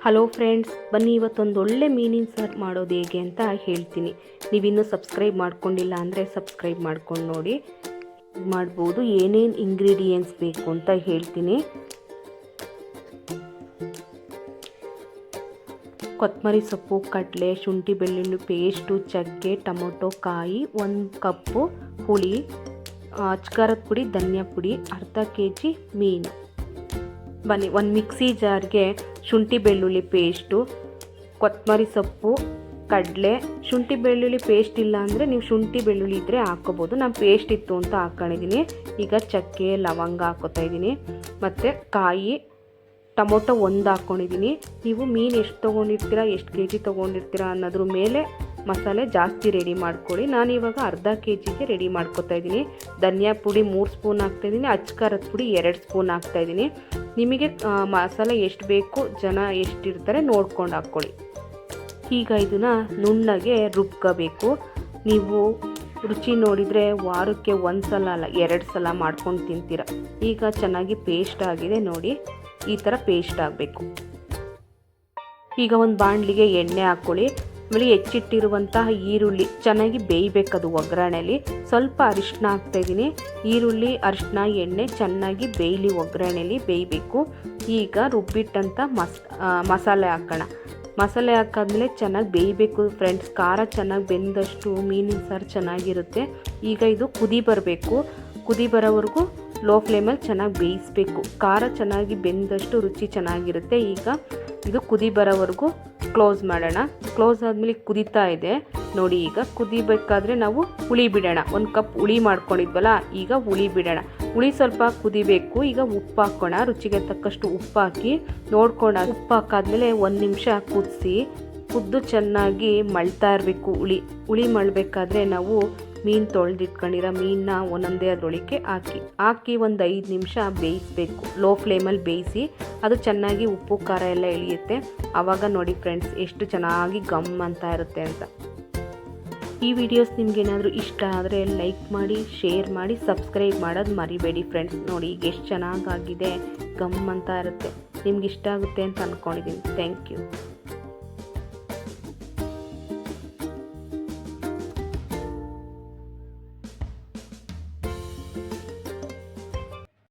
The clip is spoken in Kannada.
ಹಲೋ ಫ್ರೆಂಡ್ಸ್, ಬನ್ನಿ ಇವತ್ತೊಂದು ಒಳ್ಳೆ ಮೀನಿನ ಸಾರು ಮಾಡೋದು ಹೇಗೆ ಅಂತ ಹೇಳ್ತೀನಿ. ನೀವಿನ್ನೂ ಸಬ್ಸ್ಕ್ರೈಬ್ ಮಾಡ್ಕೊಂಡಿಲ್ಲ ಅಂದರೆ ಸಬ್ಸ್ಕ್ರೈಬ್ ಮಾಡ್ಕೊಂಡು ನೋಡಿ. ಮಾಡ್ಬೋದು. ಏನೇನು ಇಂಗ್ರೀಡಿಯೆಂಟ್ಸ್ ಬೇಕು ಅಂತ ಹೇಳ್ತೀನಿ. ಕೊತ್ತಂಬರಿ ಸೊಪ್ಪು, ಕಡಲೆ, ಶುಂಠಿ ಬೆಳ್ಳುಳ್ಳಿ ಪೇಸ್ಟು, ಚಕ್ಕೆ, ಟೊಮೊಟೊ ಕಾಯಿ, 1 ಕಪ್ಪು ಹುಳಿ, ಅಚ್ಕಾರದ ಪುಡಿ, ಧನಿಯಾ ಪುಡಿ, ಅರ್ಧ kg ಮೀನು. ಬನ್ನಿ, ಒಂದು ಮಿಕ್ಸಿ ಜಾರ್ಗೆ ಶುಂಠಿ ಬೆಳ್ಳುಳ್ಳಿ ಪೇಸ್ಟು, ಕೊತ್ತಂಬರಿ ಸೊಪ್ಪು, ಕಡಲೆ, ಶುಂಠಿ ಬೆಳ್ಳುಳ್ಳಿ ಪೇಸ್ಟ್ ಇಲ್ಲ ಅಂದರೆ ನೀವು ಶುಂಠಿ ಬೆಳ್ಳುಳ್ಳಿ ಇದ್ದರೆ ಹಾಕ್ಕೋಬೋದು. ನಾನು ಪೇಸ್ಟ್ ಇತ್ತು ಅಂತ ಹಾಕ್ಕೊಂಡಿದ್ದೀನಿ. ಈಗ ಚಕ್ಕೆ, ಲವಂಗ ಹಾಕ್ಕೋತಾ ಇದ್ದೀನಿ. ಮತ್ತು ಕಾಯಿ, ಟೊಮೊಟೊ 1 ಹಾಕ್ಕೊಂಡಿದ್ದೀನಿ. ನೀವು ಮೀನು ಎಷ್ಟು ತೊಗೊಂಡಿರ್ತೀರ, ಎಷ್ಟು kg ತೊಗೊಂಡಿರ್ತೀರ ಅನ್ನೋದ್ರ ಮೇಲೆ ಮಸಾಲೆ ಜಾಸ್ತಿ ರೆಡಿ ಮಾಡ್ಕೊಳ್ಳಿ. ನಾನಿವಾಗ ಅರ್ಧ kgಗೆ ರೆಡಿ ಮಾಡ್ಕೊತಾ ಇದ್ದೀನಿ. ಧನಿಯಾ ಪುಡಿ 3 ಸ್ಪೂನ್ ಹಾಕ್ತಾಯಿದ್ದೀನಿ. ಅಚ್ಕಾರದ ಪುಡಿ 2 ಸ್ಪೂನ್ ಹಾಕ್ತಾಯಿದ್ದೀನಿ. ನಿಮಗೆ ಮಸಾಲೆ ಎಷ್ಟು ಬೇಕು, ಜನ ಎಷ್ಟಿರ್ತಾರೆ ನೋಡ್ಕೊಂಡು ಹಾಕ್ಕೊಳ್ಳಿ. ಈಗ ಇದನ್ನು ನುಣ್ಣಗೆ ರುಬ್ಕೋಬೇಕು. ನೀವು ರುಚಿ ನೋಡಿದರೆ ವಾರಕ್ಕೆ 1 ಸಲ ಅಲ್ಲ 2 ಸಲ ಮಾಡ್ಕೊಂಡು ತಿಂತೀರ. ಈಗ ಚೆನ್ನಾಗಿ ಪೇಸ್ಟ್ ಆಗಿದೆ ನೋಡಿ, ಈ ಥರ ಪೇಸ್ಟ್ ಆಗಬೇಕು. ಈಗ ಒಂದು ಬಾಣಲಿಗೆ ಎಣ್ಣೆ ಹಾಕ್ಕೊಳ್ಳಿ. ಆಮೇಲೆ ಹೆಚ್ಚಿಟ್ಟಿರುವಂತಹ ಈರುಳ್ಳಿ ಚೆನ್ನಾಗಿ ಬೇಯಬೇಕದು ಒಗ್ಗರಣೆಯಲ್ಲಿ. ಸ್ವಲ್ಪ ಅರಿಶಿನ ಹಾಕ್ತಾಯಿದ್ದೀನಿ. ಈರುಳ್ಳಿ, ಅರಿಶಿನ, ಎಣ್ಣೆ ಚೆನ್ನಾಗಿ ಬೇಯಲಿ, ಒಗ್ಗರಣೆಯಲ್ಲಿ ಬೇಯಬೇಕು. ಈಗ ರುಬ್ಬಿಟ್ಟಂಥ ಮಸಾಲೆ ಹಾಕೋಣ. ಮಸಾಲೆ ಹಾಕಾದ್ಮೇಲೆ ಚೆನ್ನಾಗಿ ಬೇಯಬೇಕು ಫ್ರೆಂಡ್ಸ್. ಖಾರ ಚೆನ್ನಾಗಿ ಬೆಂದಷ್ಟು ಮೀನಿನ ಸಾರು ಚೆನ್ನಾಗಿರುತ್ತೆ. ಈಗ ಇದು ಕುದಿ ಬರಬೇಕು. ಕುದಿ ಬರೋವರೆಗೂ ಲೋ ಫ್ಲೇಮಲ್ಲಿ ಚೆನ್ನಾಗಿ ಬೇಯಿಸಬೇಕು. ಖಾರ ಚೆನ್ನಾಗಿ ಬೆಂದಷ್ಟು ರುಚಿ ಚೆನ್ನಾಗಿರುತ್ತೆ. ಈಗ ಇದು ಕುದಿ ಬರೋವರೆಗೂ ಕ್ಲೋಸ್ ಮಾಡೋಣ. ಕ್ಲೋಸ್ ಆದಮೇಲೆ ಕುದೀತಾ ಇದೆ ನೋಡಿ. ಈಗ ಕುದಿಬೇಕಾದ್ರೆ ನಾವು ಹುಳಿ ಬಿಡೋಣ. 1 ಕಪ್ ಹುಳಿ ಮಾಡ್ಕೊಂಡಿದ್ವಲ್ಲ, ಈಗ ಹುಳಿ ಬಿಡೋಣ. ಹುಳಿ ಸ್ವಲ್ಪ ಕುದಿಬೇಕು. ಈಗ ಉಪ್ಪು ಹಾಕೋಣ. ರುಚಿಗೆ ತಕ್ಕಷ್ಟು ಉಪ್ಪು ಹಾಕಿ ನೋಡ್ಕೊಂಡು, ಉಪ್ಪು ಹಾಕಾದ್ಮೇಲೆ 1 ನಿಮಿಷ ಕುದ್ದು ಚೆನ್ನಾಗಿ ಮಳ್ತಾ ಇರಬೇಕು. ಹುಳಿ ಮಳ್ಬೇಕಾದ್ರೆ ನಾವು ಮೀನು ತೊಳೆದಿಟ್ಕೊಂಡಿರೋ ಮೀನನ್ನ ಒಂದೊಂದೇ ಅದರೊಳಗೆ ಹಾಕಿ ಒಂದು 5 ನಿಮಿಷ ಬೇಯಿಸಬೇಕು. ಲೋ ಫ್ಲೇಮಲ್ಲಿ ಬೇಯಿಸಿ ಅದು ಚೆನ್ನಾಗಿ ಉಪ್ಪು ಖಾರ ಎಲ್ಲ ಇಳಿಯುತ್ತೆ. ಆವಾಗ ನೋಡಿ ಫ್ರೆಂಡ್ಸ್ ಎಷ್ಟು ಚೆನ್ನಾಗಿ ಗಮ್ ಅಂತ ಇರುತ್ತೆ ಅಂತ. ಈ ವಿಡಿಯೋಸ್ ನಿಮ್ಗೇನಾದರೂ ಇಷ್ಟ ಆದರೆ ಲೈಕ್ ಮಾಡಿ, ಶೇರ್ ಮಾಡಿ, ಸಬ್ಸ್ಕ್ರೈಬ್ ಮಾಡೋದು ಮರಿಬೇಡಿ ಫ್ರೆಂಡ್ಸ್. ನೋಡಿ ಈಗ ಎಷ್ಟು ಚೆನ್ನಾಗಾಗಿದೆ, ಗಮ್ ಅಂತ ಇರುತ್ತೆ. ನಿಮ್ಗೆ ಇಷ್ಟ ಆಗುತ್ತೆ ಅಂತ ಅಂದ್ಕೊಂಡಿದ್ದೀನಿ. Thank you.